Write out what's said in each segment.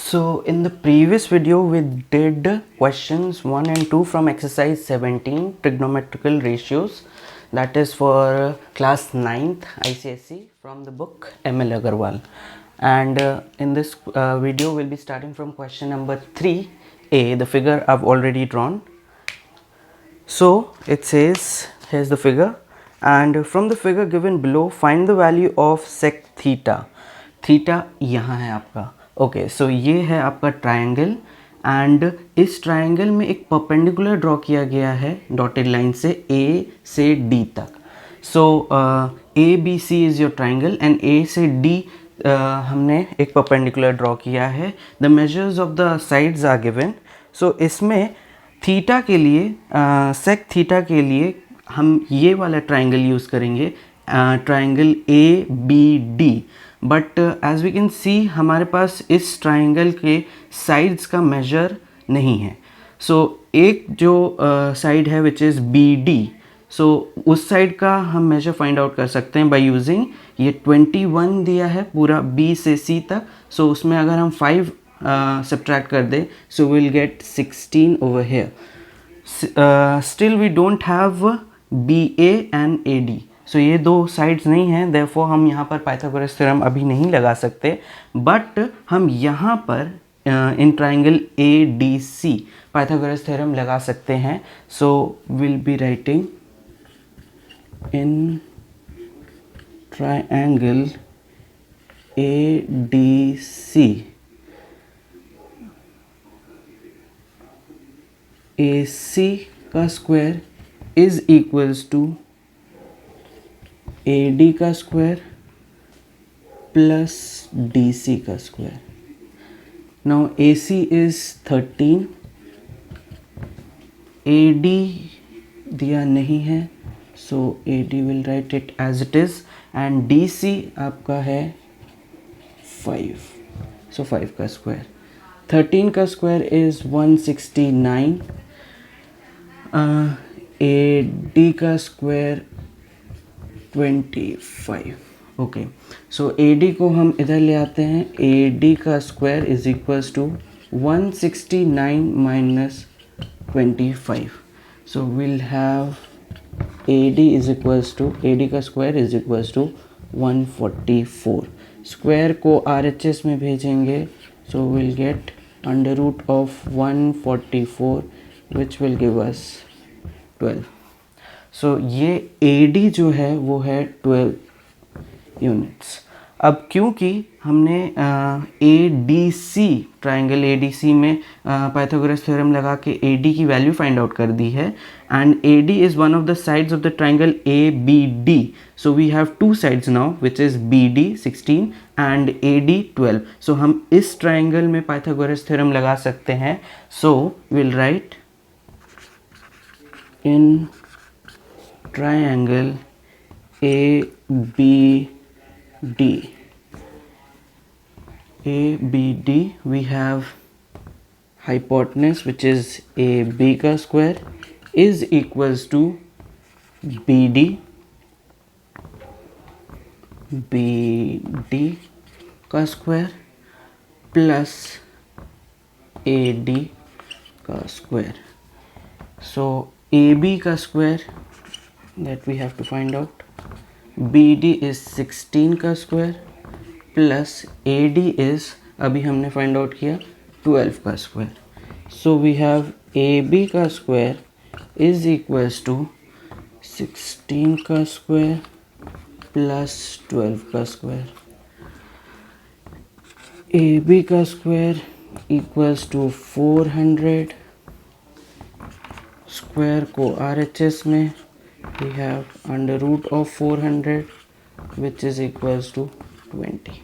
So in the previous video we did questions 1 and 2 from exercise 17 trigonometrical ratios, that is for class 9th ICSE from the book ML Agarwal, and in this video we'll be starting from question number 3a. The figure I've already drawn. So it says, here's the figure, and from the figure given below find the value of sec theta. Theta यहाँ है आपका. Okay, सो ये है आपका triangle, and इस triangle में एक perpendicular draw किया गया है डॉटेड लाइन से ए से डी तक. So A B C is your triangle and A से डी हमने एक परपेंडिकुलर ड्रॉ किया है. The measures of the sides are given. So इसमें थीटा के लिए सेक थीटा के लिए हम ये वाला ट्रायंगल यूज़ करेंगे, triangle A B D. But as we can see हमारे पास इस ट्रायंगल के साइड्स का मेजर नहीं है. सो एक जो साइड है विच इज़ बी डी, सो उस साइड का हम मेजर फाइंड आउट कर सकते हैं बाय यूजिंग ये 21 दिया है पूरा बी से सी तक. सो उसमें अगर हम 5 सब्ट्रैक्ट कर दें, so will get 16 over here. Still we don't have B A and A D. So ये दो साइड्स नहीं हैं, देयरफॉर हम यहाँ पर पाइथागोरस थ्योरम अभी नहीं लगा सकते. बट हम यहाँ पर in triangle A D C Pythagoras theorem लगा सकते हैं. So will be writing in triangle A D C A C का square is equals to A D का स्क्वायर प्लस डी सी का square. Now A C is 13, A D दिया नहीं है, so A D will write it as it is, and D C आपका है 5. So 5 का square. 13 का square is 169, A D का square 25. Okay, so A D को हम इधर ले आते हैं. ए डी का square is equals to 169 minus 25. So will have A D is equals to, A D का square is equals to 144. Square को आर एच एस में भेजेंगे, so will get under root of 144 which will give us 12. So ये A D जो है वो है 12 units. अब क्योंकि हमने A D C triangle A D C में पाइथागोरस थ्योरम लगा के ए डी की वैल्यू फाइंड आउट कर दी है, and A D is one of the sides of the triangle A B D. So we have two sides now which is B D 16 and A D 12. So हम इस ट्राइंगल में Pythagoras theorem लगा सकते हैं. So will write in triangle ABD. ABD we have hypotenuse which is AB का square is equals to BD. BD का square plus AD का square. So AB का square that we have to find out, BD is 16 का square plus AD is अभी हमने find out किया 12 का square. So we have AB का square is equals to 16 का स्क्वायर प्लस 12 का स्क्वायर. AB का स्क्वायर इक्वल्स टू 400. स्क्वायर को RHS में we have under root of 400 which is equals to 20.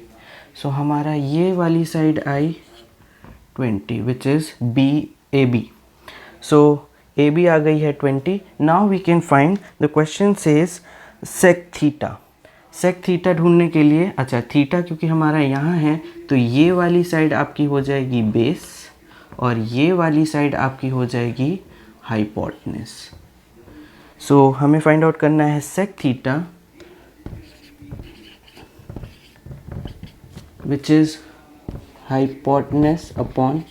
so हमारा ये वाली side I 20 which is BAB. so AB आ गई है 20. now we can find the question says sec theta. sec theta ढूंढने के लिए, अच्छा थीटा क्योंकि हमारा यहाँ है तो ये वाली साइड आपकी हो जाएगी बेस और ये वाली साइड आपकी हो जाएगी हाइपोटेनस. सो हमें फाइंड आउट करना है sec theta which is hypotenuse upon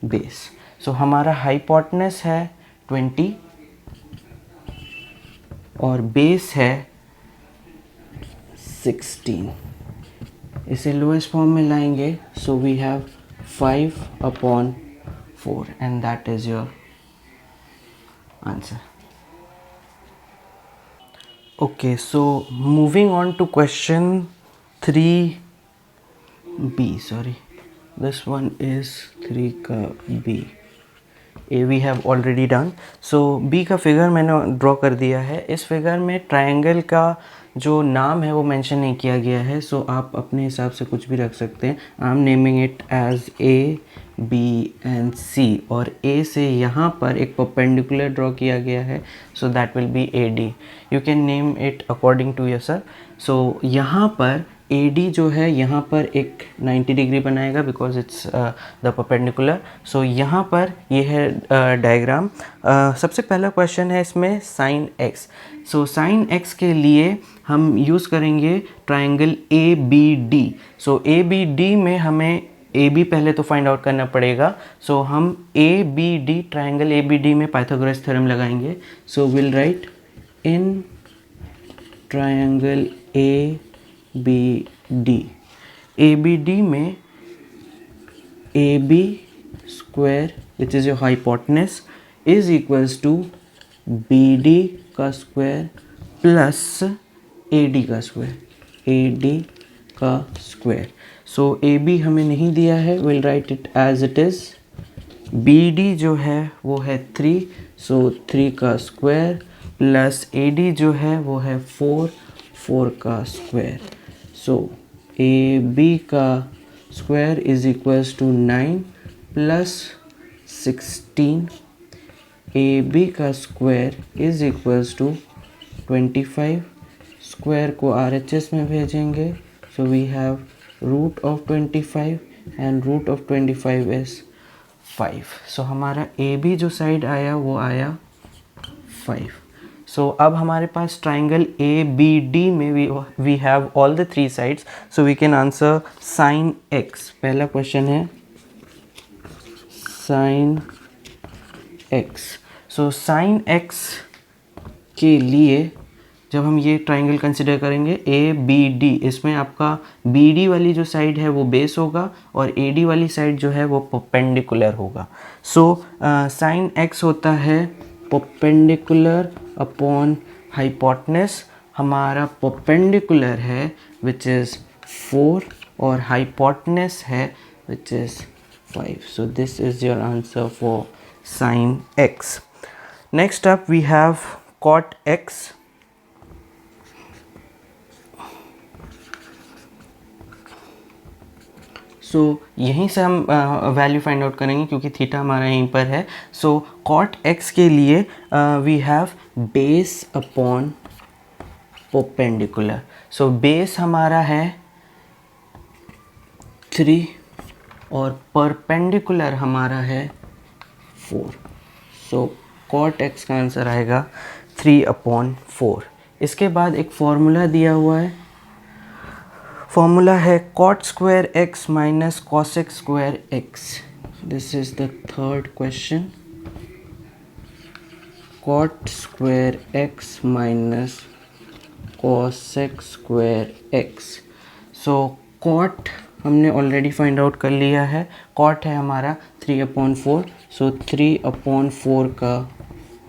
base. So हमारा हाइपोटेनस है 20 और बेस है 16। इसे लोएस्ट फॉर्म में लाएंगे, so we have 5/4 and that is your answer. Okay, so moving on to question 3b. Sorry, this one is 3 का b. A we have already done. So b का figure मैंने draw कर दिया है। इस figure में ट्रायंगल का जो नाम है वो मेंशन नहीं किया गया है, सो आप अपने हिसाब से कुछ भी रख सकते हैं। I am naming it as A, B and C, और A से यहाँ पर एक परपेंडिकुलर ड्रॉ किया गया है, so that will be AD। You can name it according to yourself. So यहाँ पर AD जो है यहाँ पर एक 90 डिग्री बनाएगा बिकॉज इट्स द परपेंडिकुलर। सो यहाँ पर ये है डायग्राम। सबसे पहला क्वेश्चन है इसमें sine x। So sine x के लिए हम यूज़ करेंगे ट्रायंगल ABD। सो ABD में हमें AB पहले तो फाइंड आउट करना पड़ेगा। सो हम ABD ट्रायंगल ABD में पाइथागोरस थ्योरम लगाएंगे। So will write in triangle ABD, ABD में AB square which is your hypotenuse is equals to BD का स्क्वायर प्लस AD का स्क्वायर, AD का स्क्वायर। सो AB हमें नहीं दिया है, will write it as it is. BD जो है वो है 3, सो 3 का स्क्वायर प्लस AD जो है वो है 4, 4 का स्क्वायर। सो AB का square is equals to 9 plus 16, AB का square is equals to 25। Square को RHS में भेजेंगे, so we have root of 25 and root of 25 is 5। So हमारा AB जो साइड आया वो आया 5। सो अब हमारे पास ट्राइंगल ABD में we have all the 3 sides, so we can answer sine x। पहला क्वेश्चन है sine x। So sine x के लिए जब हम ये ट्राइंगल कंसिडर करेंगे ABD, इसमें आपका BD वाली जो साइड है वो बेस होगा और AD वाली साइड जो है वो परपेंडिकुलर होगा। सो साइन x होता है परपेंडिकुलर अपॉन हाइपोटेनस। हमारा परपेंडिकुलर है विच इज़ 4 और हाइपोटेनस है which is 5। So this is your answer for sine x। Next up we have cot x। So यहीं से हम वैल्यू फाइंड आउट करेंगे क्योंकि थीटा हमारा यहीं पर है। सो कॉट x के लिए we have base upon perpendicular. So base हमारा है 3 और परपेंडिकुलर हमारा है 4। सो कॉट x का आंसर आएगा 3/4। इसके बाद एक फॉर्मूला दिया हुआ है, फॉर्मूला है cot square x minus cosec square x। This is the third question. Cot square x minus cosec square x। So cot हमने ऑलरेडी फाइंड आउट कर लिया है, कॉट है हमारा 3/4, सो 3/4 का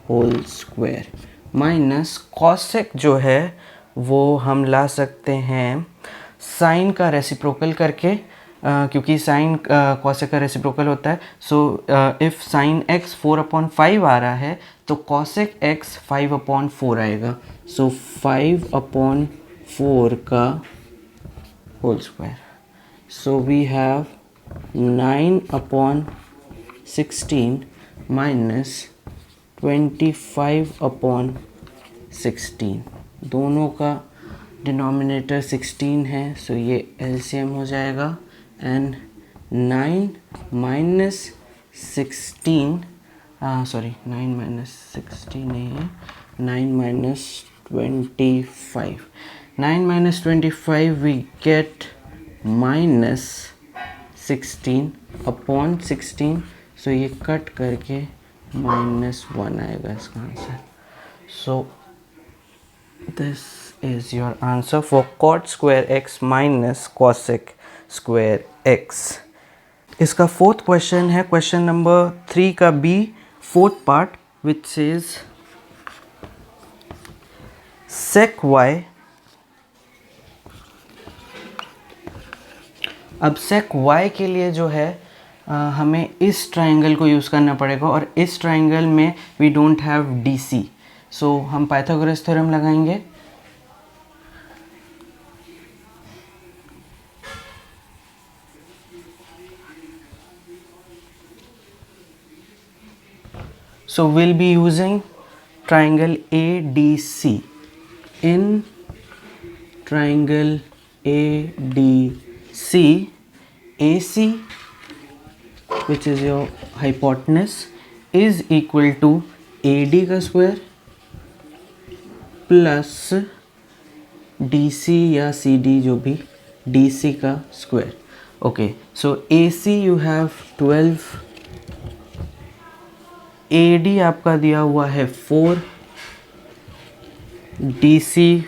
होल स्क्वायर माइनस कॉसेक जो है वो हम ला सकते हैं साइन का रेसिप्रोकल करके, क्योंकि साइन कॉसेक का रेसिप्रोकल होता है। सो इफ़ साइन x 4/5 आ रहा है तो कॉसेक x 5/4 आएगा। सो 5/4 का whole square. So we have 9/16 minus 25/16। दोनों का डिनोमिनेटर 16 है, सो ये एलसीएम हो जाएगा एंड 9 माइनस 16 सॉरी 9 माइनस 16 नहीं है, 9 minus 25। 9 minus 25 we get minus 16 upon 16, so ये कट करके -1 आएगा इसका answer. So this is your answer for cot square x minus cosec square x. इसका फोर्थ क्वेश्चन है क्वेश्चन नंबर 3 का B, fourth part, which says sec y. अब sec y के लिए जो है हमें इस ट्राइंगल को यूज़ करना पड़ेगा, और इस ट्राइंगल में वी डोंट हैव DC, सो हम पाइथागोरस थ्योरम लगाएंगे. So we'll be using triangle ADC. In triangle ADC, AC, which is your hypotenuse, is equal to AD का स्क्वायर प्लस DC या CD जो भी DC का square. Okay, so AC you have 12, AD आपका दिया हुआ है 4, DC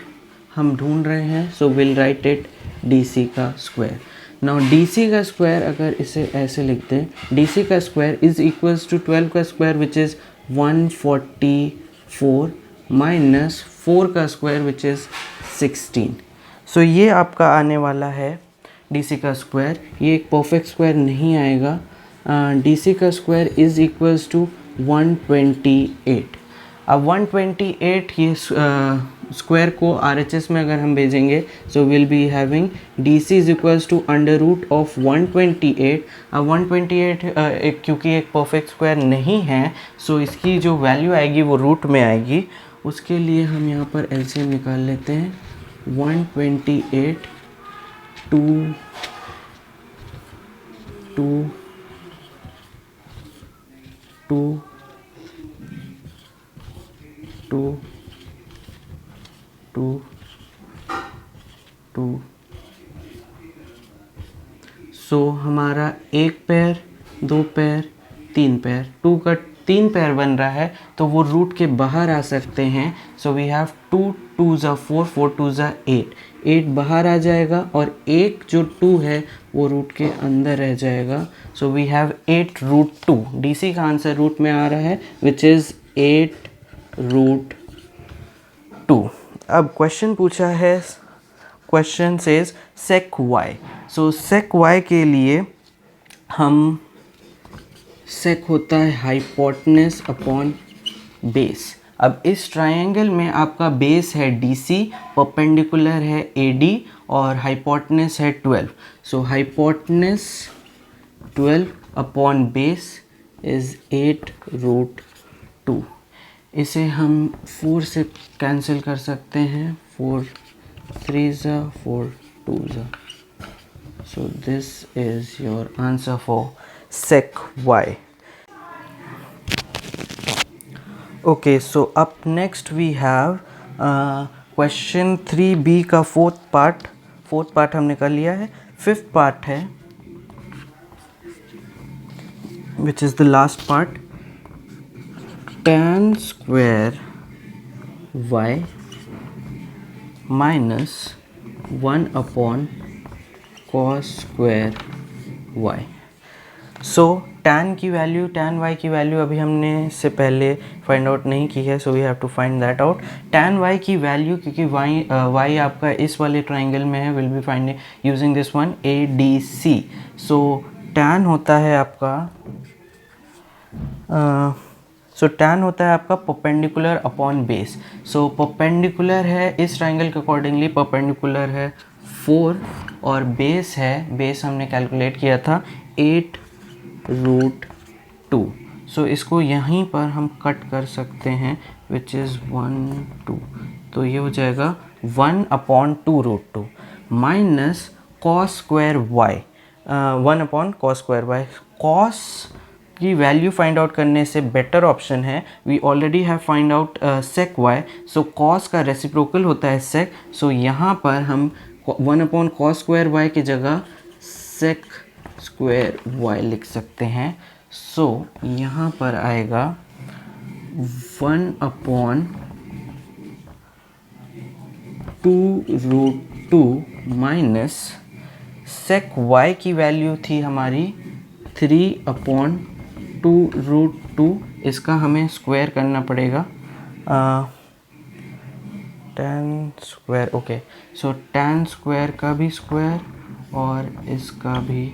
हम ढूंढ रहे हैं, so will write it DC का स्क्वायर. नाउ DC का स्क्वायर अगर इसे ऐसे लिखते हैं, DC का स्क्वायर इज इक्वल्स टू 12 का स्क्वायर विच इज़ 144 माइनस 4 का स्क्वायर विच इज़ 16. सो ये आपका आने वाला है DC का स्क्वायर. ये एक परफेक्ट स्क्वायर नहीं आएगा. DC का स्क्वायर इज इक्वल्स टू 128. अब 128 ये स्क्वायर को RHS में अगर हम भेजेंगे, so will be having DC is equals to under root of 128. अब 128 क्योंकि एक परफेक्ट स्क्वायर नहीं है, सो इसकी जो वैल्यू आएगी वो रूट में आएगी. उसके लिए हम यहाँ पर LCM निकाल लेते हैं. 128 2 सो हमारा एक पैर, दो पैर, तीन पैर, 2 का 3 पैर बन रहा है, तो वो रूट के बाहर आ सकते हैं. सो वी हैव 2 2 ज़ा 4 4 2 ज़ा 8, 8 बाहर आ जाएगा और एक जो 2 है वो रूट के अंदर रह जाएगा. So we have 8 root 2. DC का आंसर रूट में आ रहा है विच इज़ 8 रूट 2. अब क्वेश्चन पूछा है, क्वेश्चन सेज sec y. सो sec y के लिए हम, sec होता है हाइपोटेनस अपॉन बेस. अब इस ट्रायंगल में आपका बेस है DC, परपेंडिकुलर है AD और हाइपोटेनस है 12. So hypotenuse 12 upon base is 8 root 2. इसे हम 4 से कैंसिल कर सकते हैं. 4 3 ज़ा 4 2 ज़ा. सो this is your answer for sec y. Okay, so up next we have question 3b का फोर्थ पार्ट हमने कर लिया है. फिफ्थ पार्ट है which is the last part. tan square y minus 1 upon cos square y. So tan की value, tan y की value अभी हमने इससे पहले फाइंड आउट नहीं की है, so we have to find that out. tan y की वैल्यू, क्योंकि y आपका इस वाले ट्राइंगल में है, will be find using this one ADC. So tan होता है आपका tan होता है आपका perpendicular upon base. So perpendicular है इस ट्राइंगल के अकॉर्डिंगली, परपेंडिकुलर है 4 और बेस है, बेस हमने कैलकुलेट किया था 8 रूट 2. सो इसको यहीं पर हम कट कर सकते हैं विच इज़ 1 2. तो ये हो जाएगा 1 upon 2 root 2 minus cos square y, 1 upon cos square y. Cos की वैल्यू फाइंड आउट करने से बेटर ऑप्शन है, we already have find out sec y. So cos का रेसिप्रोकल होता है सेक. सो यहाँ पर हम 1 अपॉन कॉस स्क्वायर वाई की जगह सेक स्क्वायर y लिख सकते हैं। सो यहाँ पर आएगा 1/2√2 माइनस सेक y की वैल्यू थी हमारी 3/2√2। इसका हमें स्क्वायर करना पड़ेगा, tan square. Okay, so tan square का भी स्क्वायर और इसका भी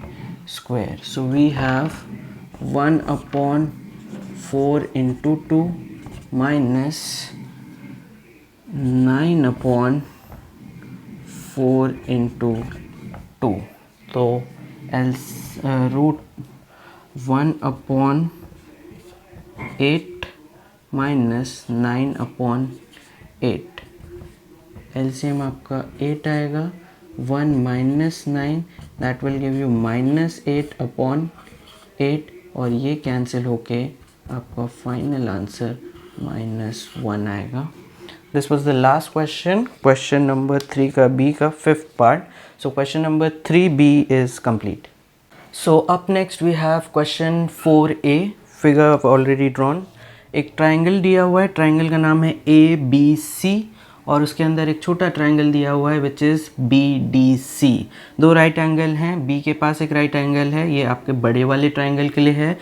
square. So we have 1/4 into 2 minus 9/4 into 2। तो रूट 1/8 माइनस 9/8, एलसीएम आपका 8 आएगा। 1 minus 9 that will give you -8/8, और ये कैंसिल होके आपका फाइनल आंसर -1 आएगा। This was the last question, question number 3 का बी का 5th part. So question number 3B is complete. So up next we have question 4A, figure already drawn. एक triangle दिया हुआ है, ट्राइंगल का नाम है ABC, और उसके अंदर एक छोटा ट्राइंगल दिया हुआ है विच इज़ BDC। दो राइट एंगल हैं, B के पास एक राइट एंगल है, ये आपके बड़े वाले ट्राइंगल के लिए है,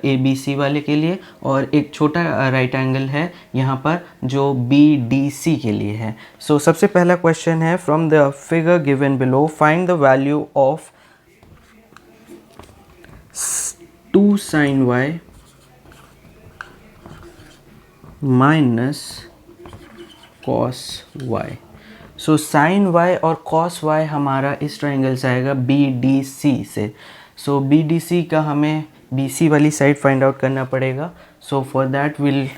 ABC वाले के लिए, और एक छोटा राइट एंगल है यहाँ पर जो BDC के लिए है। सो सबसे पहला क्वेश्चन है, from the figure given below find the value of 2 sin y minus cos y। So sin y और cos y हमारा इस ट्राइंगल से आएगा BDC से। सो BDC का हमें BC वाली साइड फाइंड आउट करना पड़ेगा। So for that will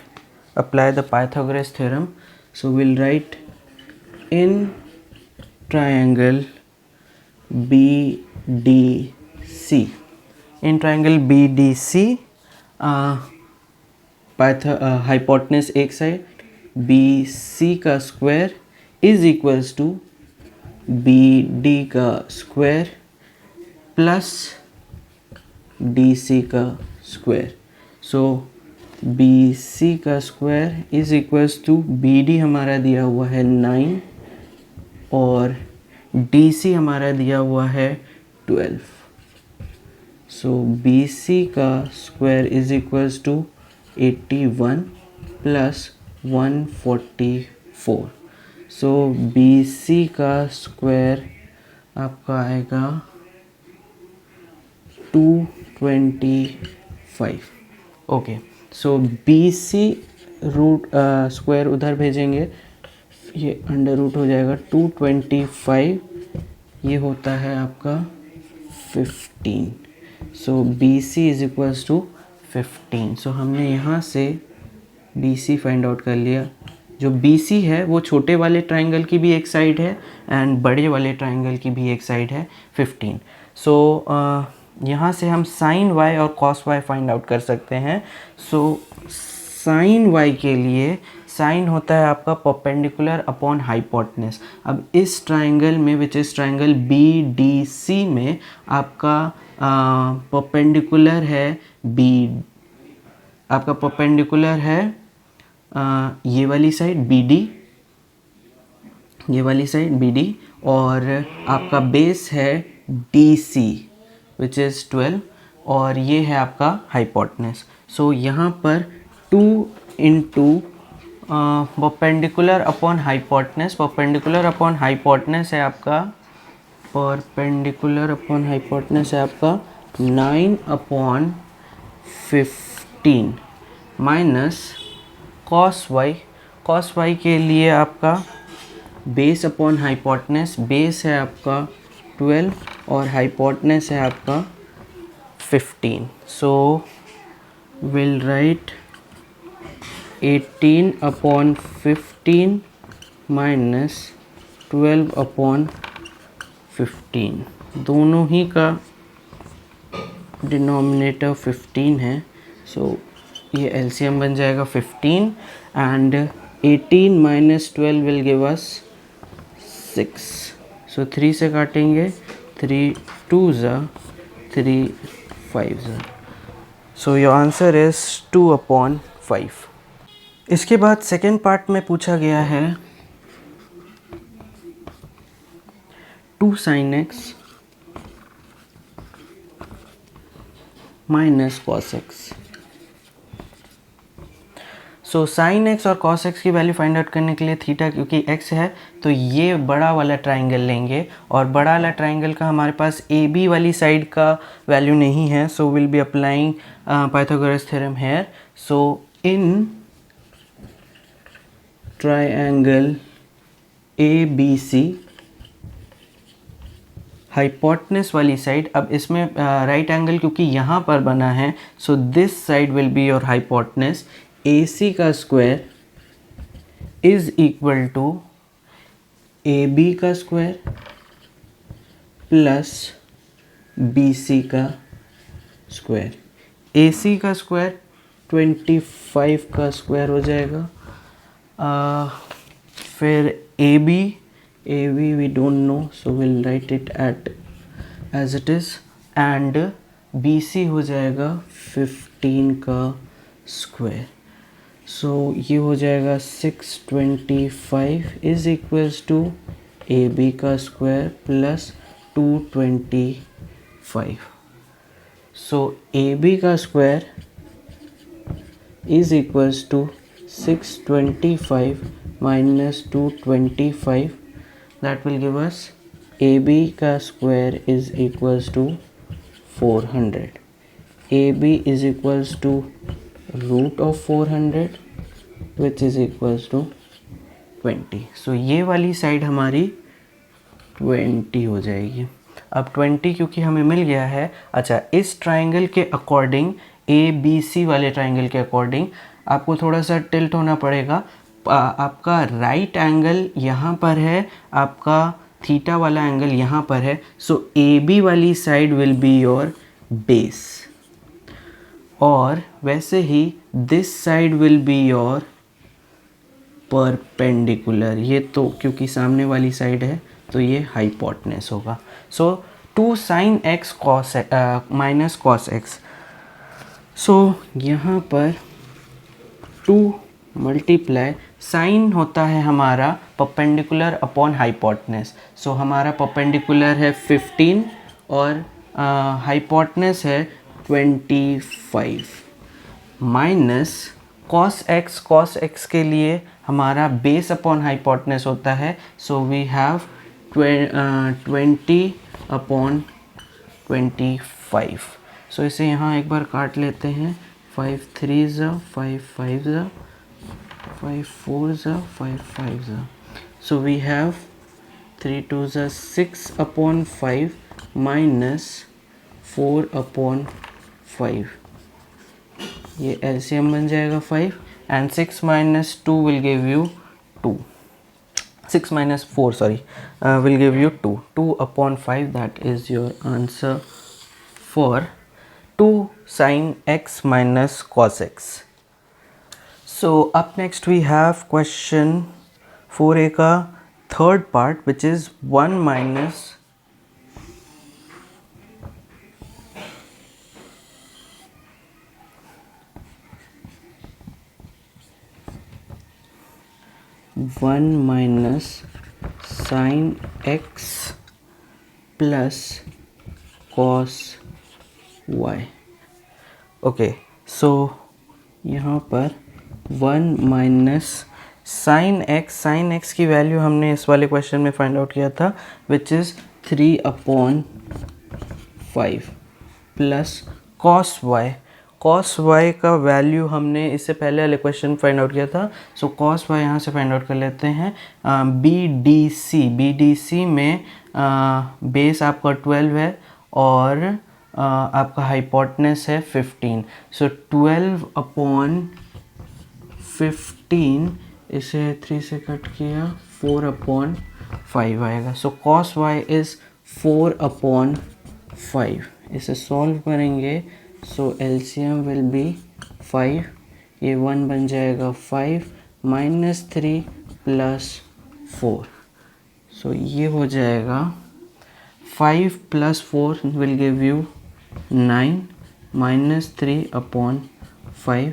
apply the Pythagoras theorem. So will write in triangle BDC, in triangle BDC hypotenuse एक साइड, BC का square is equals to BD का square plus DC का square. So BC का square is equals to BD हमारा दिया हुआ है 9 और DC हमारा दिया हुआ है 12। सो BC का square is equals to 81 plus 144। So BC का स्क्वायर आपका आएगा 225। Okay, so BC root square उधर भेजेंगे, ये अंडर रूट हो जाएगा 225, ये होता है आपका 15। सो BC इज इक्वल्स टू 15। सो हमने यहाँ से BC फाइंड आउट कर लिया। जो BC है वो छोटे वाले ट्राइंगल की भी एक साइड है एंड बड़े वाले ट्राइंगल की भी एक साइड है 15। सो यहाँ से हम sin y और cos y फाइंड आउट कर सकते हैं। सो sin y के लिए साइन होता है आपका परपेंडिकुलर अपॉन हाइपोटेनस। अब इस ट्राइंगल में विच इज ट्राइंगल BDC में आपका परपेंडिकुलर है आपका परपेंडिकुलर है ये वाली साइड BD, ये वाली साइड BD, और आपका बेस है DC विच इज़ 12, और ये है आपका हाइपोटेनस। सो यहाँ पर 2 into perpendicular upon hypotenuse, perpendicular upon hypotenuse है आपका, परपेंडिकुलर अपॉन हाइपोटेनस है आपका 9/15 minus cos y। cos y के लिए आपका बेस अपॉन हाइपोटेनस, बेस है आपका 12 और हाइपोटेनस है आपका 15। सो विल राइट 18/15 माइनस 12/15, दोनों ही का डिनोमिनेटर 15 है। सो ये एलसीएम बन जाएगा 15 एंड 18 माइनस 12 विल गिव अस 6। सो 3 से काटेंगे, 3 2 ज़ा 3 5 सो योर आंसर इज 2/5। इसके बाद सेकेंड पार्ट में पूछा गया है 2 sin x minus cos x। So sine x और कॉस एक्स की वैल्यू फाइंड आउट करने के लिए थीटा क्योंकि एक्स है तो ये बड़ा वाला ट्राइंगल लेंगे और बड़ा वाला ट्राइंगल का हमारे पास ए बी वाली साइड का वैल्यू नहीं है, so will be applying Pythagoras theorem here. So in triangle A B C hypotenuse वाली साइड, अब इसमें राइट एंगल क्योंकि यहाँ पर बना है so this side will be your hypotenuse. A C का square is equal to A B का स्क्वायर प्लस बी सी का स्क्वायर। ए सी का स्क्वायर 25 का स्क्वायर हो जाएगा। फिर A B we don't know so we'll write it as it is and BC हो जाएगा 15 का स्क्वायर। सो ये हो जाएगा 625 is equals to A B का square plus 225। So A B का square is equals to 625 minus 225, that will give us AB का square is equals to 400। AB is equals to root of 400 which is equals to 20। so ये वाली side हमारी 20 हो जाएगी। अब 20 क्योंकि हमें मिल गया है, अच्छा इस ट्राइंगल के अकॉर्डिंग ABC वाले ट्राइंगल के अकॉर्डिंग आपको थोड़ा सा टिल्ट होना पड़ेगा। आपका राइट एंगल यहाँ पर है, आपका थीटा वाला एंगल यहाँ पर है, सो ए बी वाली side will be your base और वैसे ही this side will be your perpendicular. ये तो क्योंकि सामने वाली साइड है तो ये हाइपोटेनस होगा। सो 2 sin x cos minus cos x। सो यहाँ पर 2 मल्टीप्लाई साइन होता है हमारा परपेंडिकुलर अपॉन हाइपोटेनस। सो हमारा परपेंडिकुलर है 15 और हाइपोटेनस है 25 माइनस cos x के लिए हमारा बेस अपॉन हाइपोटेनस होता है। So we have 20 upon 25। So इसे यहाँ एक बार काट लेते हैं। 5 3 5 5 5 4 5 5। So we have 3 2 6 upon 5 minus 4 upon 5। ये LCM बन जाएगा 5 and 6 minus 2 will give you 2। 6 minus 4 sorry will give you 2। 2 upon 5 that is your answer for 2 sin x minus cos x। So up next we have question 4a का third part which is 1 minus sin x plus cos y। Okay so यहाँ पर 1 minus sine x की value हमने इस वाले question में find out किया था which is 3/5 plus cos y का वैल्यू हमने इससे पहले वाले क्वेश्चन फाइंड आउट किया था। सो कॉस वाई यहाँ से फाइंड आउट कर लेते हैं। BDC में बेस आपका 12 है और आपका हाइपोटेनस है 15। सो 12 अपॉन 15 इसे 3 से कट किया 4/5 आएगा। So cos y is 4/5। इसे सॉल्व करेंगे सो LCM विल बी 5। ये 1 बन जाएगा 5 माइनस 3 प्लस 4। सो ये हो जाएगा 5 plus 4 will give you 9 minus 3 upon 5,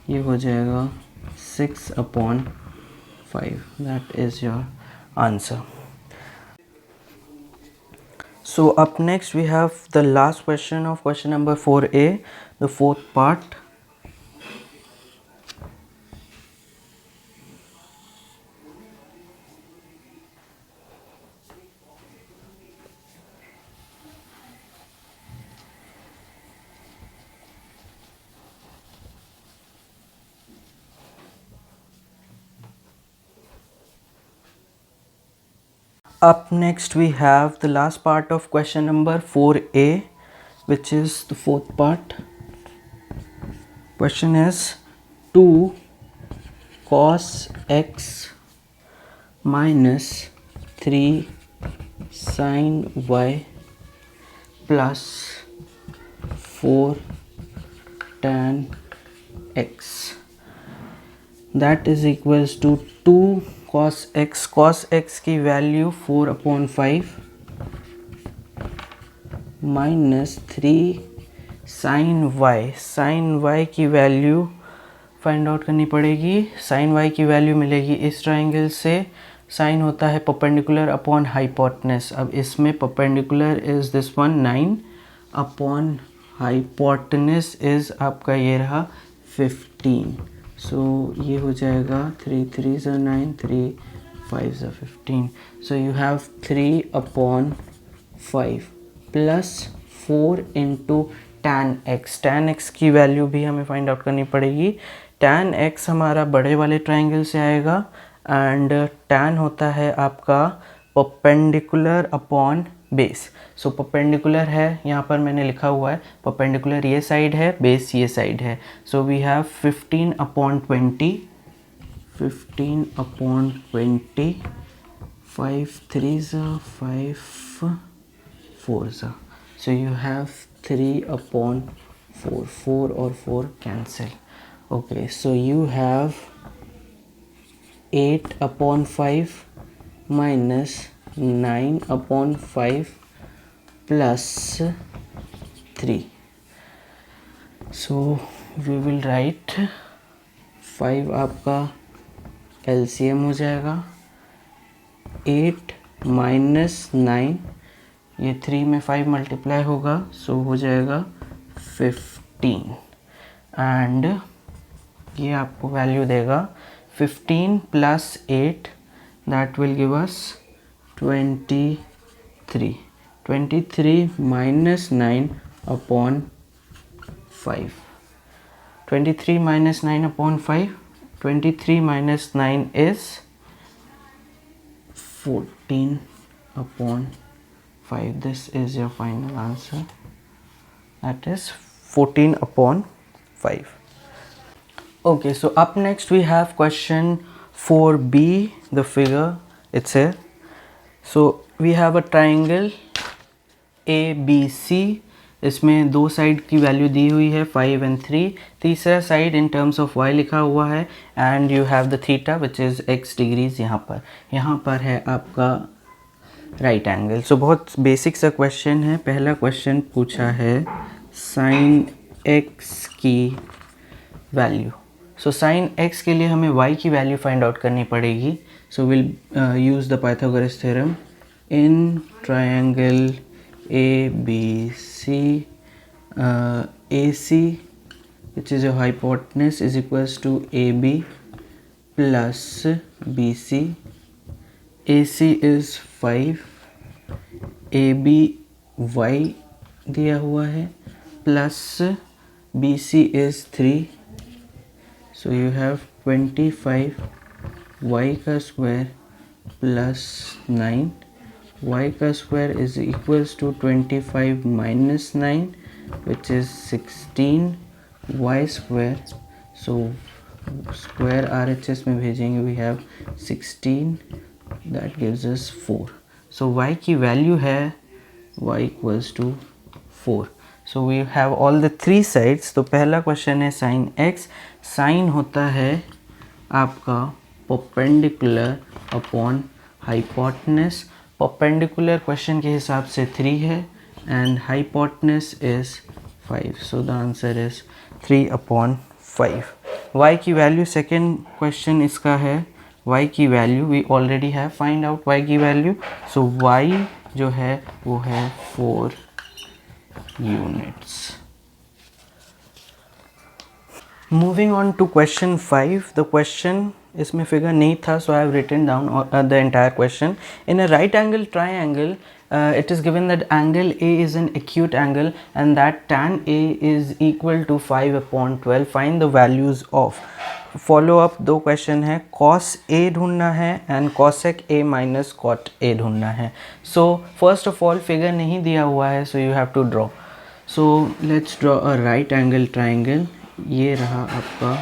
ये हो जाएगा 6 upon 5. That is your answer. So up next we have the last question of question number 4a, the fourth part. Up next we have the last part of question number 4a, which is the fourth part. Question is 2 cos x minus 3 sin y plus 4 tan x, that is equals to 2 cos x. cos x की value 4 upon 5 minus 3 sine y. Sine y की value find out करनी पड़ेगी. Sign y की value मिलेगी इस triangle से. Sign होता है परपेंडिकुलर अपॉन हाइपोटेनस. अब इसमें perpendicular is this one 9 upon hypotenuse is आपका ये रहा 15. सो ये हो जाएगा 3 3 ज़ा 9, 3 5 ज़ा 15. सो you have 3 upon 5 plus 4 into tan x. tan x की वैल्यू भी हमें फाइंड आउट करनी पड़ेगी. tan x हमारा बड़े वाले ट्राइंगल से आएगा एंड tan होता है आपका perpendicular upon base. So perpendicular है, यहाँ पर मैंने लिखा हुआ है परपेंडिकुलर ये साइड है, बेस ये साइड है. So we have 15 upon 20, 15 upon 20, 5 3 ज़ा 5 4 ज़ा. सो यू हैव 3 upon 4. 4 और 4 cancel. Okay, so you have 8 upon 5 minus 9 upon 5 plus 3. So we will write 5 आपका LCM हो जाएगा. 8 minus 9, ये 3 में 5 मल्टीप्लाई होगा, सो हो जाएगा 15 एंड ये आपको वैल्यू देगा 15 plus 8, that will give us 23. 23 minus 9 upon 5. 23 minus 9 upon 5. 23 minus 9 is 14 upon 5. This is your final answer, that is 14 upon 5. Okay, so up next we have question 4b. the figure it's here. So we have a triangle ABC. इसमें दो side की value दी हुई है 5 and 3. तीसरा side in terms of y लिखा हुआ है and you have the theta which is x degrees. यहाँ पर है आपका राइट एंगल. सो बहुत बेसिक सा क्वेश्चन है. पहला क्वेश्चन पूछा है साइन x की वैल्यू. सो साइन x के लिए हमें y की वैल्यू फाइंड आउट करनी पड़ेगी. So will use the Pythagoras theorem in triangle ABC. AC which is a hypotenuse is equals to AB plus BC. AC is 5, AB y दिया हुआ है plus BC is 3. So you have 25 y का square plus 9. y का square is equals to 25 minus 9 which is 16 y square. So square RHS में भेजेंगे, we have 16, that gives us 4. So y की value है y equals to 4. So we have all the three sides. तो पहला question है sine x. Sign होता है आपका perpendicular upon hypotenuse. Perpendicular question के हिसाब से 3 है and hypotenuse is 5. So the answer is 3/5. y की वैल्यू, सेकेंड क्वेश्चन इसका है y की value we already have find out y की वैल्यू. सो y जो है वो है 4 units. Moving on to question 5. The question, इसमें फिगर नहीं था so I have written down the entire question. In a right angle triangle it is given that angle A is an acute angle and that tan A is equal to 5/12. Find the values of. Follow up दो question है, cos A ढूंढना है and cosec A minus cot A ढूंढना है. So first of all figure नहीं दिया हुआ है so you have to draw. So let's draw a right angle triangle. ये रहा आपका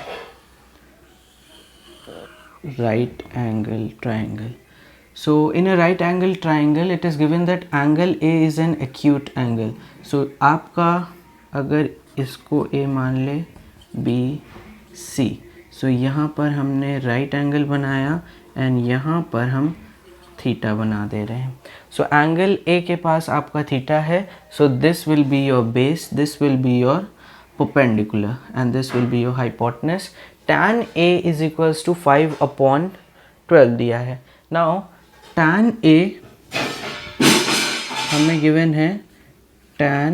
right angle triangle. So in a right angle triangle it is given that angle A is an acute angle. So आपका अगर इसको A मान ले, B C, so यहाँ पर हमने right angle बनाया and यहाँ पर हम थीटा बना दे रहे हैं. So angle A के पास आपका थीटा है, so this will be your base, this will be your perpendicular and this will be your hypotenuse. Tan A is equals to 5/12 दिया है. Now tan A हमें गिवन है tan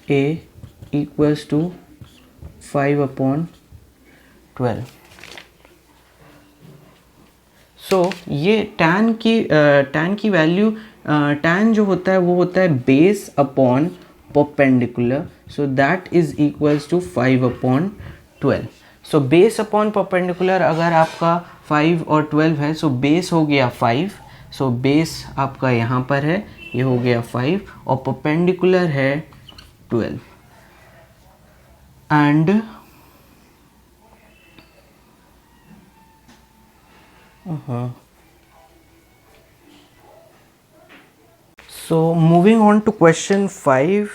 A equals to 5/12. सो ये tan की value, tan जो होता है वो होता है base upon perpendicular. So that is equals to 5/12. So base upon perpendicular अगर आपका 5 और 12 है, सो बेस हो गया 5. सो बेस आपका यहाँ पर है, ये हो गया 5 और परपेंडिकुलर है 12. And so moving on to question 5.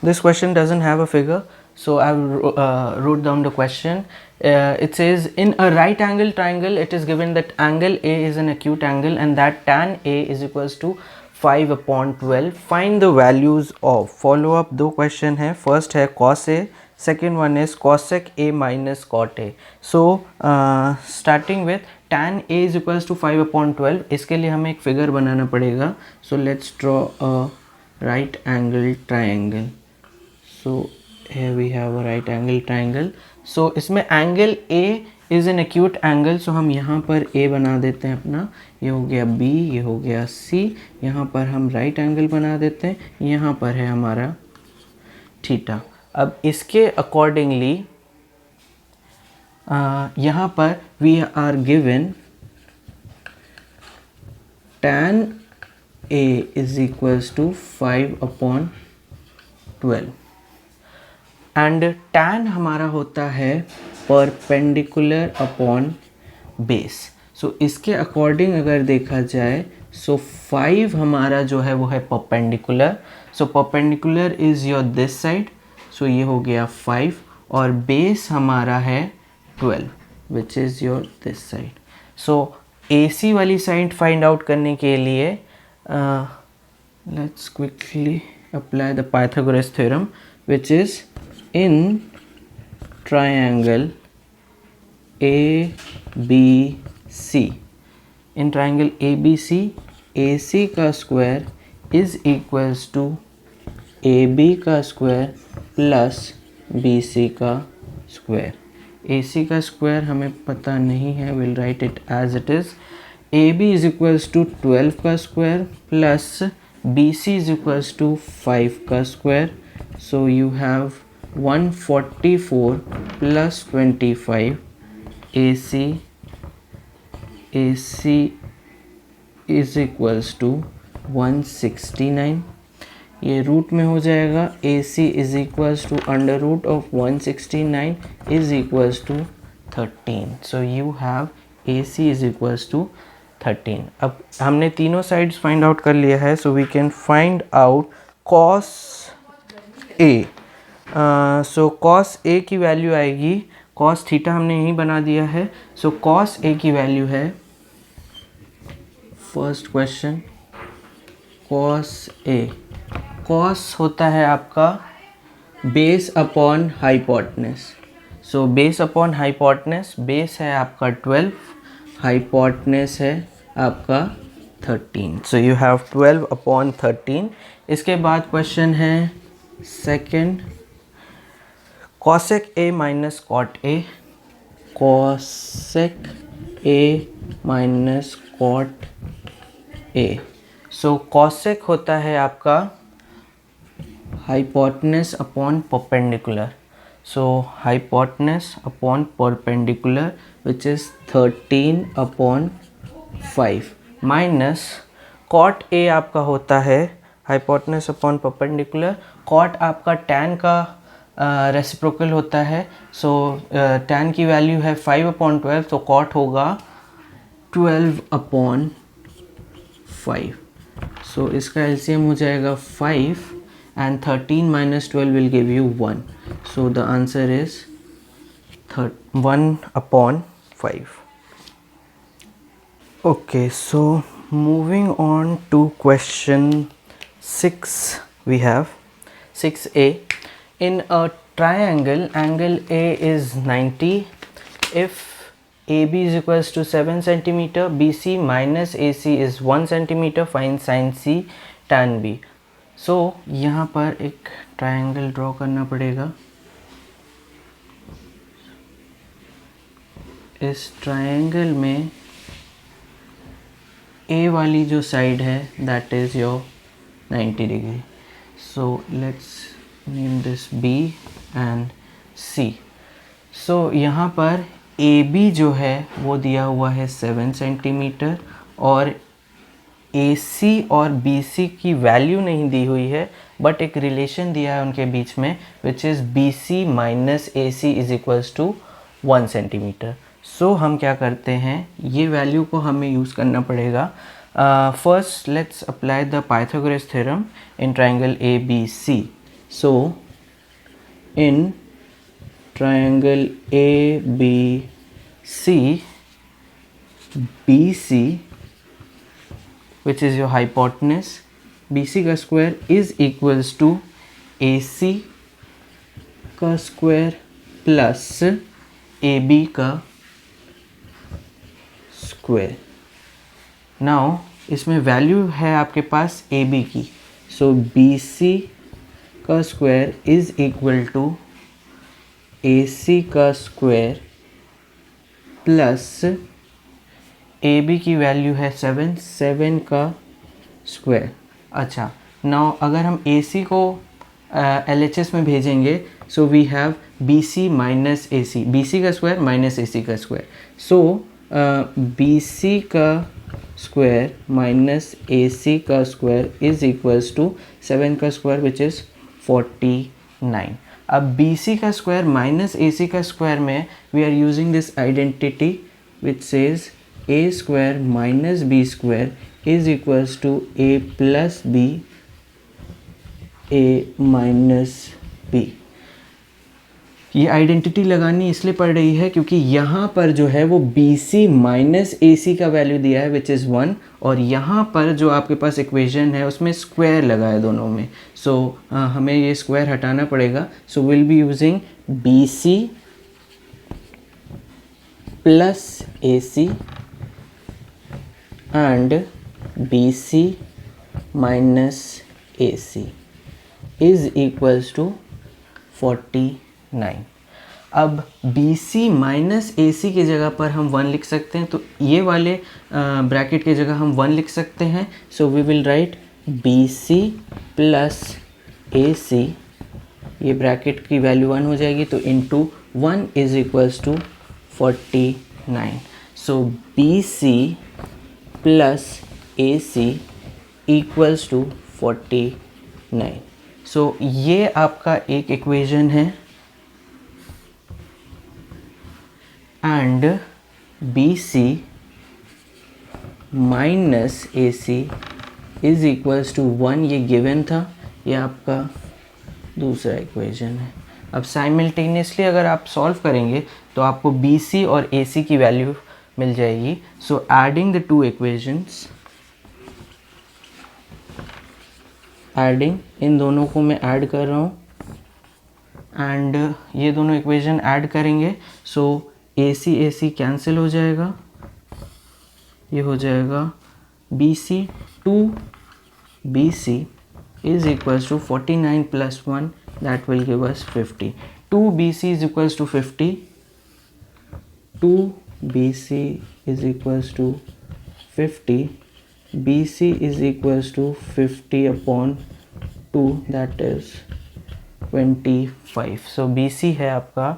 This question doesn't have a figure, so I wrote down the question. It says in a right angle triangle it is given that angle A is an acute angle and that tan A is equals to 5/12. Find the values of. follow up दो question है. first है cos A, second one is cosec A minus cot A. So starting with tan A is equals to 5/12. इसके लिए हमें एक figure बनाना पड़ेगा. So let's draw a right angle triangle. So here we have a right angle triangle. So इसमें angle A is an acute angle. So हम यहाँ पर A बना देते हैं अपना. ये हो गया B, ये हो गया C. यहाँ पर हम right angle बना देते हैं. यहाँ पर है हमारा थीटा. अब इसके अकॉर्डिंगली यहाँ पर we are given tan A is equals to 5/12 and tan हमारा होता है परपेंडिकुलर अपॉन बेस. सो इसके अकॉर्डिंग अगर देखा जाए सो 5 हमारा जो है वो है perpendicular. So perpendicular is your this side. So ये हो गया 5 और बेस हमारा है 12 which is your this side. So AC वाली साइड फाइंड आउट करने के लिए let's quickly apply the Pythagoras theorem which is in triangle ABC. In triangle ABC AC का square is equals to AB का square plus BC का square. AC का square हमें पता नहीं है, will write it as it is. AB is equals to 12 का square plus BC is equals to 5 का square. So you have 144 plus 25. AC is equals to 169. ये root में हो जाएगा. AC is equals to under root of 169 is equals to 13. So you have AC is equals to 13. अब हमने तीनों sides find out कर लिया है. So we can find out cos A. So cos A की वैल्यू आएगी, cos theta हमने यहीं बना दिया है. सो cos A की वैल्यू है, first question cos A. Cos होता है आपका base upon hypotenuse. So base upon hypotenuse, base है आपका 12, हाइपोटेनस है आपका 13। So you have 12 upon 13। इसके बाद क्वेश्चन है second, cosec A minus cot A, cosec A minus cot A. So cosec होता है आपका hypotenuse upon perpendicular. So hypotenuse upon perpendicular which is 13 upon 5 minus cot A आपका होता है hypotenuse upon perpendicular. Cot आपका tan का reciprocal होता है। सो टैन की वैल्यू है 5 अपॉन 12, तो कॉट होगा 12 अपॉन 5। सो इसका एलसीएम हो जाएगा 5 and 13 minus 12 will give you 1. So the answer is 1 upon 5. Okay, so moving on to question 6, we have 6a. In a triangle, angle A is 90. If AB is equals to 7 centimeter, BC minus AC is 1 centimeter, find sin C tan B. सो यहाँ पर एक triangle draw करना पड़ेगा। इस triangle में ए वाली जो side है that is your 90 degree. So let's name this B and C. So यहाँ पर ए बी जो है वो दिया हुआ है 7 सेंटीमीटर और AC और BC की वैल्यू नहीं दी हुई है, बट एक रिलेशन दिया है उनके बीच में which is BC minus AC is equals to 1 centimetre. So हम क्या करते हैं, ये वैल्यू को हमें यूज़ करना पड़ेगा। First let's apply the Pythagoras theorem in triangle ABC। So in triangle ABC, BC which is your hypotenuse, BC का square is equals to AC का स्क्वायर प्लस AB का स्क्वायर। नाउ इसमें value है आपके पास AB की, सो BC का square is equal to AC का square plus AB की वैल्यू है 7 का स्क्वायर। अच्छा, नाउ अगर हम AC को LHS में भेजेंगे, so we have BC minus AC, BC का स्क्वायर माइनस AC का स्क्वायर। सो BC का स्क्वायर माइनस AC का स्क्वायर इज इक्वल्स टू 7 का स्क्वायर विच इज़ 49। अब BC का स्क्वायर माइनस AC का स्क्वायर में we are using this identity which says a square minus b square is equals to a plus b, a minus b। ये identity लगानी इसलिए पड़ रही है क्योंकि यहाँ पर जो है वो BC माइनस AC का वैल्यू दिया है विच इज़ 1, और यहाँ पर जो आपके पास इक्वेशन है उसमें स्क्वायर लगा है दोनों में। सो हमें ये स्क्वायर हटाना पड़ेगा। सो will be using BC plus AC and BC minus AC is equals to 49। अब BC माइनस AC की जगह पर हम 1 लिख सकते हैं, तो ये वाले ब्रैकेट की जगह हम 1 लिख सकते हैं। So we will write BC plus AC, ये ब्रैकेट की वैल्यू 1 हो जाएगी, तो into 1 is equals to 49। So BC plus AC equals to 49। So ये आपका एक इक्वेशन है and BC minus AC is equals to 1, ये गिवन था, ये आपका दूसरा इक्वेशन है। अब साइमल्टेनियसली अगर आप सॉल्व करेंगे तो आपको BC और AC की वैल्यू मिल जाएगी। So adding the two equations, adding, इन दोनों को मैं ऐड कर रहा हूँ एंड ये दोनों इक्वेशन ऐड करेंगे। सो ए सी कैंसिल हो जाएगा, ये हो जाएगा BC, 2BC is equals to 49 plus 1, that will give us 50. 2BC is equals to 50. 2BC is equals to 50. BC is equals to 50 upon 2, that is 25. So BC है आपका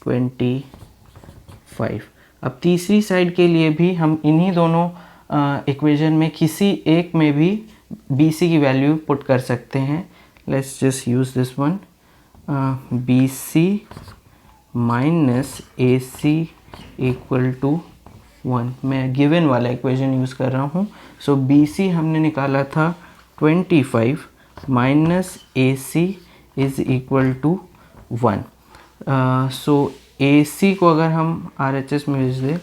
25. अब तीसरी साइड के लिए भी हम इन्हीं दोनों इक्वेशन में किसी एक में भी BC की वैल्यू पुट कर सकते हैं। Let's just use this one, BC minus AC equal to 1। मैं गिवन वाला इक्वेशन यूज़ कर रहा हूँ। सो BC हमने निकाला था 25 minus AC is equal to 1। So AC को अगर हम RHS में भेज दें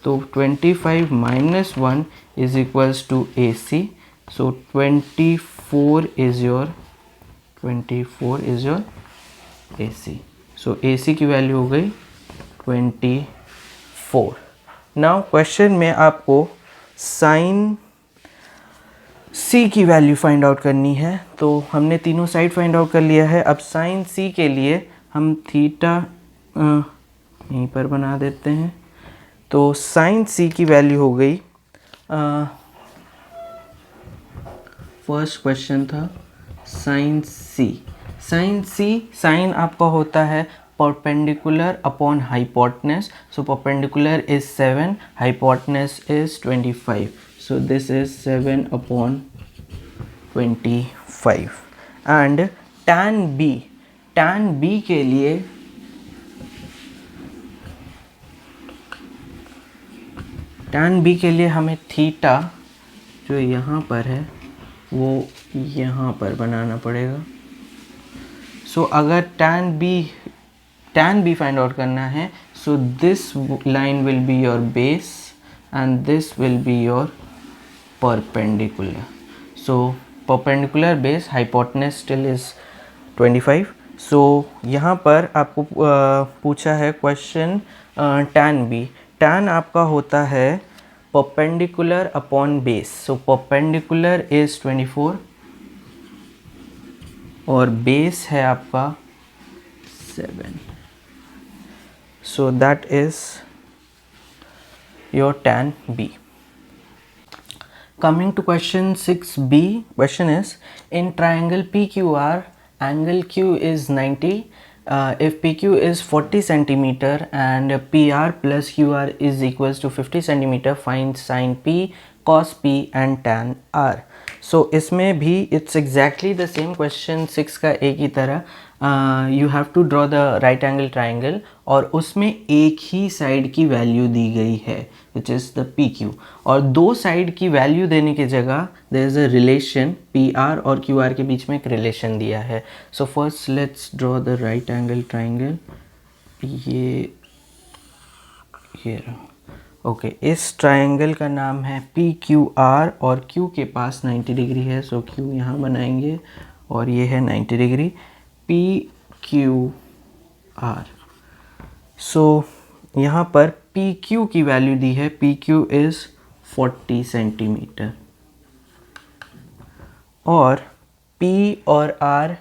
तो 25 minus 1 is equals to AC। So 24 is your AC। So AC की वैल्यू हो गई 24। नाउ क्वेश्चन में आपको साइन C की वैल्यू फाइंड आउट करनी है। तो हमने तीनों साइड फाइंड आउट कर लिया है। अब साइन C के लिए हम थीटा यहीं पर बना देते हैं। तो साइन C की वैल्यू हो गई, फर्स्ट क्वेश्चन था साइन C। साइन आपका होता है perpendicular upon hypotenuse. So perpendicular is 7, hypotenuse is 25। So this is 7 upon 25। And tan B के लिए हमें थीटा जो यहाँ पर है वो यहाँ पर बनाना पड़ेगा। सो अगर tan B फाइंड आउट करना है, so this line will be your base and this will be your perpendicular. So perpendicular base, hypotenuse still is 25। सो यहाँ पर आपको पूछा है क्वेश्चन tan आपका होता है perpendicular upon base. So perpendicular is 24 और बेस है आपका 7। सो that is your tan B. Coming to question 6B, question is in triangle PQR, angle Q is 90. If PQ is 40 centimeter and PR plus QR is equals to 50 centimeter, find sin P, cos P and tan R. So इसमें भी it's exactly the same question 6 का एक ही तरह। You have to draw the right angle triangle और उसमें एक ही side की value दी गई है which is the PQ, और दो साइड की वैल्यू देने की जगह there is a relation, PR और QR के बीच में एक रिलेशन दिया है। So first let's draw the right angle triangle। ये रहा। ओके, इस ट्रायंगल का नाम है PQR और Q के पास 90 डिग्री है। सो Q यहाँ बनाएंगे और ये है 90 डिग्री PQR। सो यहाँ पर PQ की वैल्यू दी है, PQ इज़ 40 सेंटीमीटर और P और R,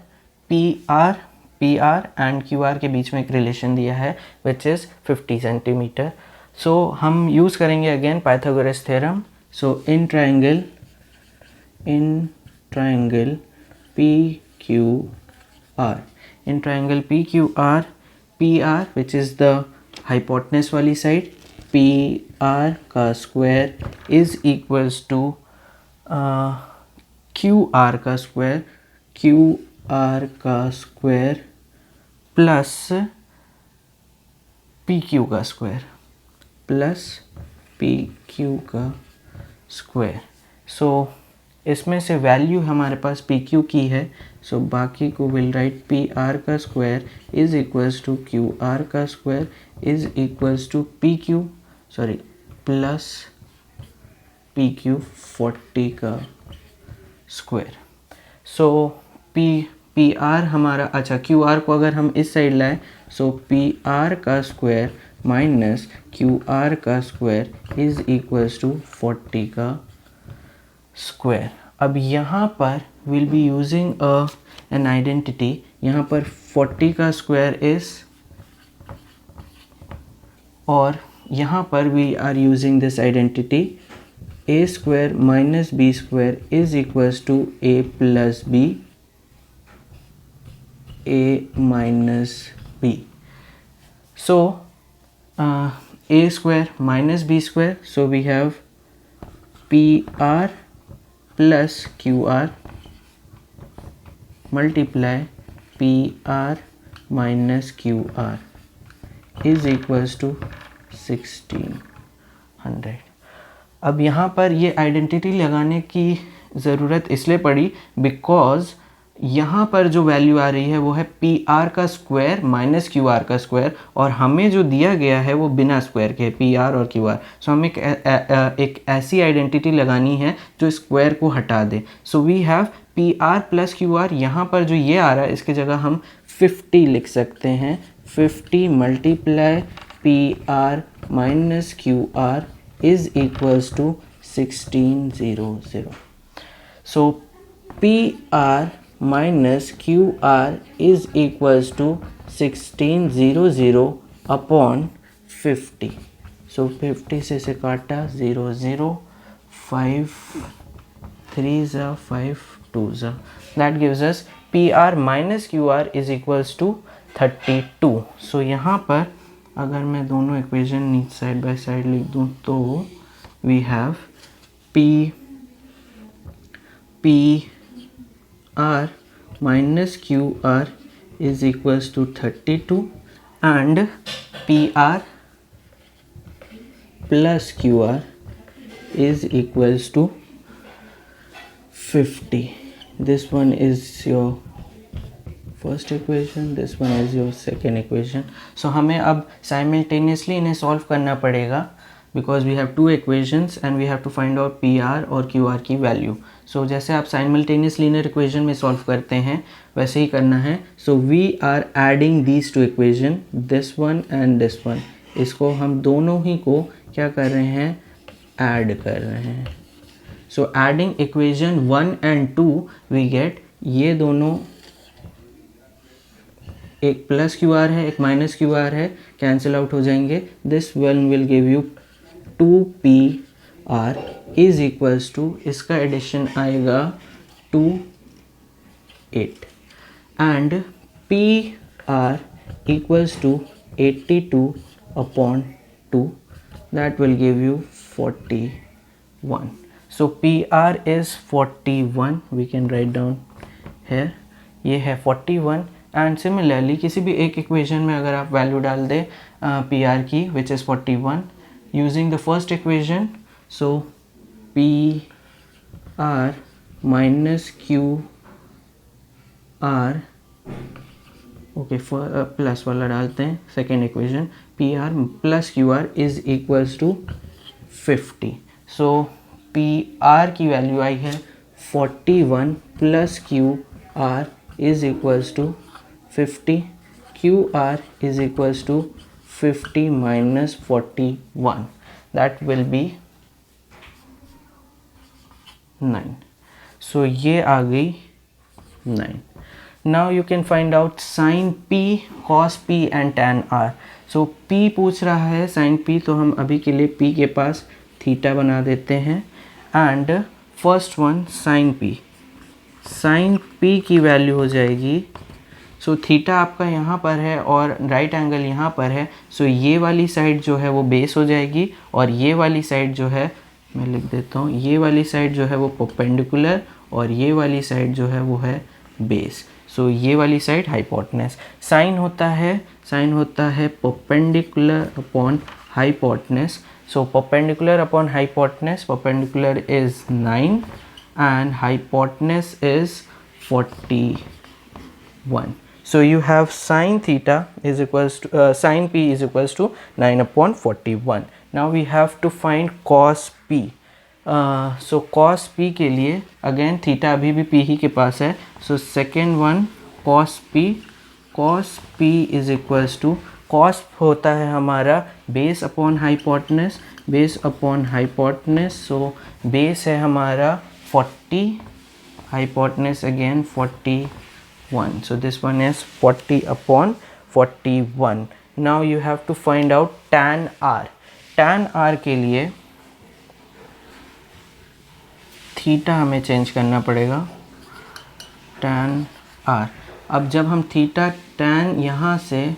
PR एंड QR के बीच में एक रिलेशन दिया है विच इज़ 50 सेंटीमीटर। सो हम यूज़ करेंगे again Pythagoras theorem. So in triangle PQR, PR which is the hypotenuse वाली साइड, PR का square is equals to QR का स्क्वायर प्लस PQ का स्क्वायर सो इसमें से वैल्यू हमारे पास PQ की है। सो बाकी को विल राइट PR का square is equals to QR का square is equals to plus PQ 40 का स्क्वायर। सो पी आर हमारा, अच्छा क्यू आर को अगर हम इस साइड लाएं, सो पी आर का स्क्वायर माइनस क्यू आर का स्क्वायर इज इक्वल्स टू 40 का स्क्वायर। अब यहाँ पर will be using an identity, यहाँ पर 40 का स्क्वायर इज, और यहाँ पर we are using this identity, A square minus B square is equals to A plus B, A minus B. So A square minus B square, so we have P R plus Q are multiply P R minus Q R is equals to 1600। अब यहाँ पर ये identity लगाने की ज़रूरत इसलिए पड़ी because यहाँ पर जो वैल्यू आ रही है वो है पी आर का स्क्वायर माइनस क्यू आर का स्क्वायर, और हमें जो दिया गया है वो बिना स्क्वायर के पी आर और क्यू आर। सो हमें एक ऐसी आइडेंटिटी लगानी है जो स्क्वायर को हटा दे। So we have P R plus Q R, यहाँ पर जो ये आ रहा है इसकी जगह हम 50 लिख सकते हैं, 50 multiply P R minus Q R is equals to 1600। So P R minus Q R is equals to 1600 upon 50। So 50 से इसे काटा, 0 0, 5 3 ज़ा 5 2 ज़ा, that gives us P R minus Q R is equals to 32। So यहाँ पर अगर मैं दोनों इक्वेशन नीचे साइड बाय साइड लिख दूँ तो we have P R minus Q R is equals to 32 and P R plus Q R is equals to 50. This one is your first equation, this one is your second equation. So हमें अब simultaneously इन्हें solve करना पड़ेगा because we have two equations and we have to find out PR और QR की value. So जैसे आप simultaneous linear equation में solve करते हैं वैसे ही करना है. So we are adding these two equation, this one and this one. इसको हम दोनों ही को क्या कर रहे हैं, add कर रहे हैं. So adding equation 1 and 2 we get, ये दोनों एक प्लस क्यू आर है एक माइनस क्यू आर है, कैंसिल आउट हो जाएंगे. This one will give you 2PR is equals to, इसका एडिशन आएगा 28 and PR equals to 82 upon 2, that will give you 41. So PR is 41, we can write down here, ये है 41. And similarly किसी भी एक equation में अगर आप वैल्यू डाल दें PR की which is 41 using the first equation, so PR minus Q R, okay plus वाला डालते हैं second equation, PR plus Q R is equals to 50. So PR की वैल्यू आई है 41 plus Q R is equals to 50, QR is equals to 50 minus 41, that will be 9. So ये आ गई 9. Now you can find out sin P, cos P and tan R. So P पूछ रहा है sin P, तो हम अभी के लिए P के पास थीटा बना देते हैं and first one sin P की वैल्यू हो जाएगी, सो थीटा आपका यहाँ पर है और राइट एंगल यहाँ पर है, सो ये वाली साइड जो है वो बेस हो जाएगी और ये वाली साइड जो है, मैं लिख देता हूँ, ये वाली साइड जो है वो परपेंडिकुलर और ये वाली साइड जो है वो है बेस. सो ये वाली साइड हाइपोटेनस. साइन होता है perpendicular upon hypotenuse. So perpendicular upon hypotenuse, perpendicular is 9 and hypotenuse is 41. So you have sin theta is equals to sin P is equals to 9 upon 41. Now we have to find cos P. So cos P के लिए again theta अभी भी P ही के पास है, so second one cos P is equals to, cos होता है हमारा base upon hypotenuse, so base है हमारा 40, hypotenuse again 41, so this one is 40 upon 41. Now you have to find out tan r. tan r के लिए theta हमें change करना पड़ेगा, tan r। अब जब हम थीटा tan यहाँ से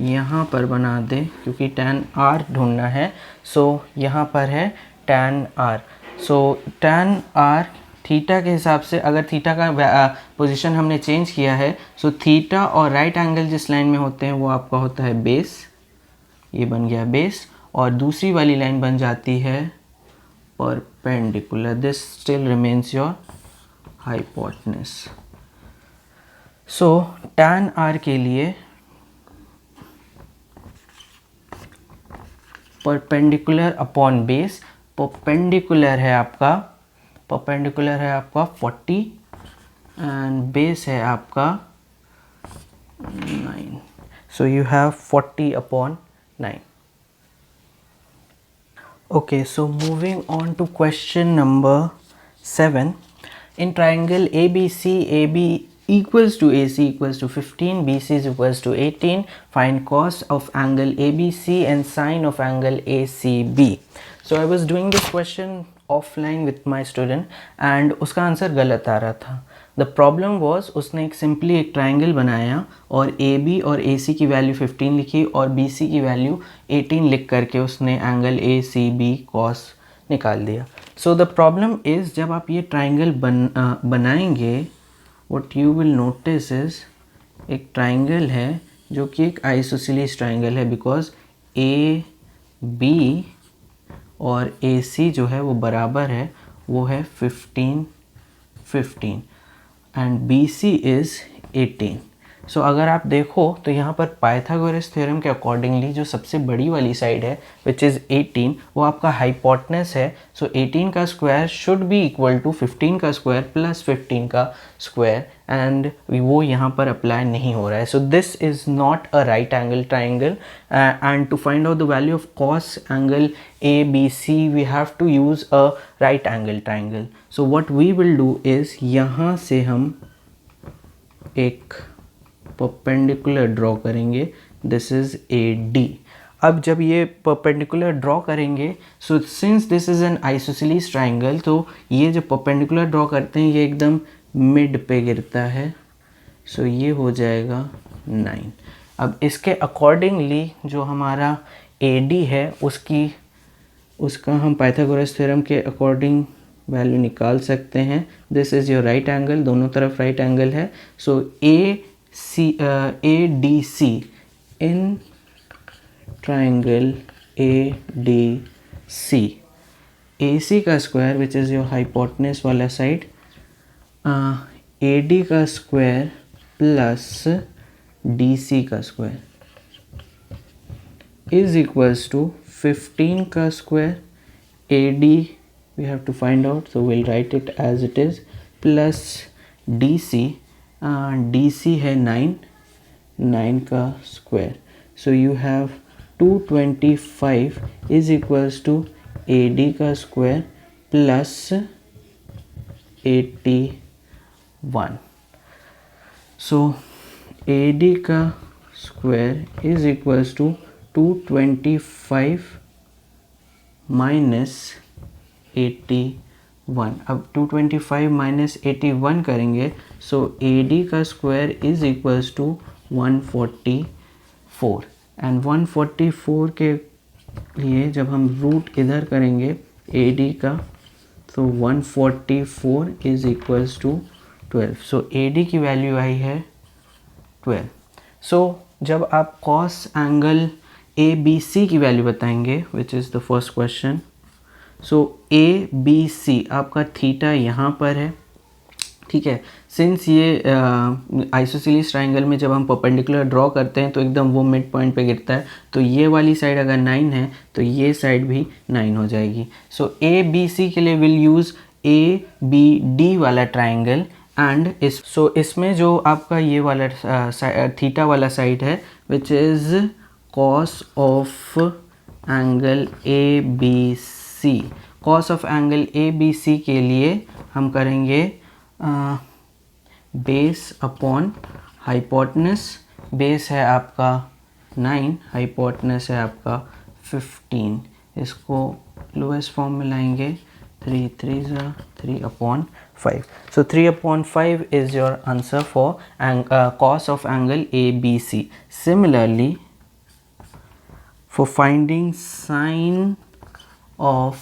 यहाँ पर बना दे, क्योंकि tan r ढूंढना है, सो यहाँ पर है tan r, सो tan r थीटा के हिसाब से, अगर थीटा का पोजीशन हमने चेंज किया है, सो थीटा और राइट एंगल जिस लाइन में होते हैं वो आपका होता है बेस, ये बन गया बेस, और दूसरी वाली लाइन बन जाती है perpendicular, this still remains your hypotenuse. So tan r के लिए परपेंडिकुलर अपॉन बेस, परपेंडिकुलर है आपका 40 एंड बेस है आपका 9, सो you have 40 upon 9। Okay, so moving on to question number 7. In triangle ABC, AB equals to AC equals to 15, BC is equals to 18. Find cos of angle ABC and sine of angle ACB. So I was doing this question offline with my student and उसका answer गलत आ रहा था। The problem was, उसने एक simply एक triangle बनाया और A B और ए सी की वैल्यू 15 लिखी और बी सी की वैल्यू 18 लिख करके उसने angle A C B cos निकाल दिया। सो द प्रॉब्लम इज़, जब आप ये ट्राइंगल बनाएंगे, what you will notice is एक ट्राइंगल है जो कि एक आइसोसेलेस ट्राइंगल है, बिकॉज ए बी और ए सी जो है वो बराबर है, वो है 15 15 एंड बी सी इज़ 18। सो अगर आप देखो तो यहाँ पर पाइथागोरस थ्योरम के अकॉर्डिंगली जो सबसे बड़ी वाली साइड है विच इज़ 18, वो आपका हाइपोटेनस है। सो 18 का square should be equal to 15 का स्क्वायर प्लस 15 का स्क्वायर, एंड वो यहाँ पर अप्लाई नहीं हो रहा है। So this is not a right angle triangle, and to find out the value of cos angle A B C we have to use a right angle triangle. So what we will do is, यहाँ से हम एक perpendicular draw करेंगे, this is A D. अब जब ये perpendicular draw करेंगे, so since this is an isosceles triangle, तो ये जो परपेंडिकुलर ड्रॉ करते हैं ये एकदम मिड पे गिरता है, सो ये हो जाएगा 9। अब इसके अकॉर्डिंगली जो हमारा ए डी है उसका हम पाइथागोरस थ्योरम के अकॉर्डिंग वैल्यू निकाल सकते हैं। This is your right angle, दोनों तरफ राइट एंगल है। So A D C in triangle A D C, A C का square which is your hypotenuse वाला साइड, ए डी का स्क्वायर प्लस डी सी का स्क्वायर इज इक्वल्स टू 15 का square, A D we have to find out, so we'll write it as it is, plus DC, DC है 9 का square, so you have 225 is equals to AD का square plus 81, so AD का square is equals to 225 minus 81। अब 225 minus 81 करेंगे, so A D का square is equals to 144, and 144 के लिए जब हम रूट इधर करेंगे ए डी का, तो 144 is equals to 12, so A D की वैल्यू आई है 12। सो जब आप cos angle A B C की वैल्यू बताएंगे, which is the first question, so A B C आपका थीटा यहाँ पर है, ठीक है। सिंस ये आइसोसेलेस ट्राइंगल में जब हम परपेंडिकुलर ड्रॉ करते हैं तो एकदम वो मिड पॉइंट पे गिरता है, तो ये वाली साइड अगर 9 है तो ये साइड भी 9 हो जाएगी। सो ए बी सी के लिए will use A B D वाला ट्राइंगल एंड इसमें जो आपका ये वाला थीटा वाला साइड है which is cos of angle A B C. Cos of angle A B C के लिए हम करेंगे बेस अपॉन हाइपोटेनस। बेस है आपका 9, हाइपोटेनस है आपका 15। इसको लोएस्ट फॉर्म में लाएंगे, 3 3 3 upon 5। So 3 upon 5 is your answer for cos of angle ABC. Similarly, for finding sine of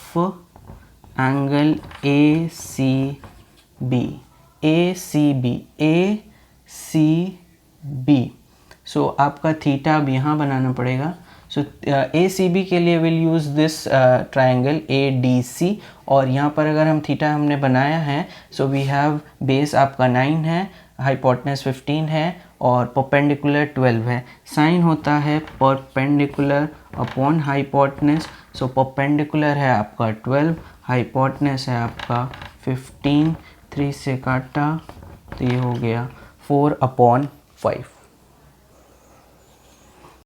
angle ACB, so आपका थीटा अब यहाँ बनाना पड़ेगा। सो ACB के लिए will use this triangle ADC, और यहाँ पर अगर हम थीटा हमने बनाया है सो वी हैव बेस आपका 9 है, हाइपोटेनस 15 है और परपेंडिकुलर 12 है। साइन होता है परपेंडिकुलर अपॉन हाइपोटेनस। सो परपेंडिकुलर है आपका 12, हाइपोटेनस है आपका 15, 3 से काटा तो ये हो गया 4 अपॉन 5।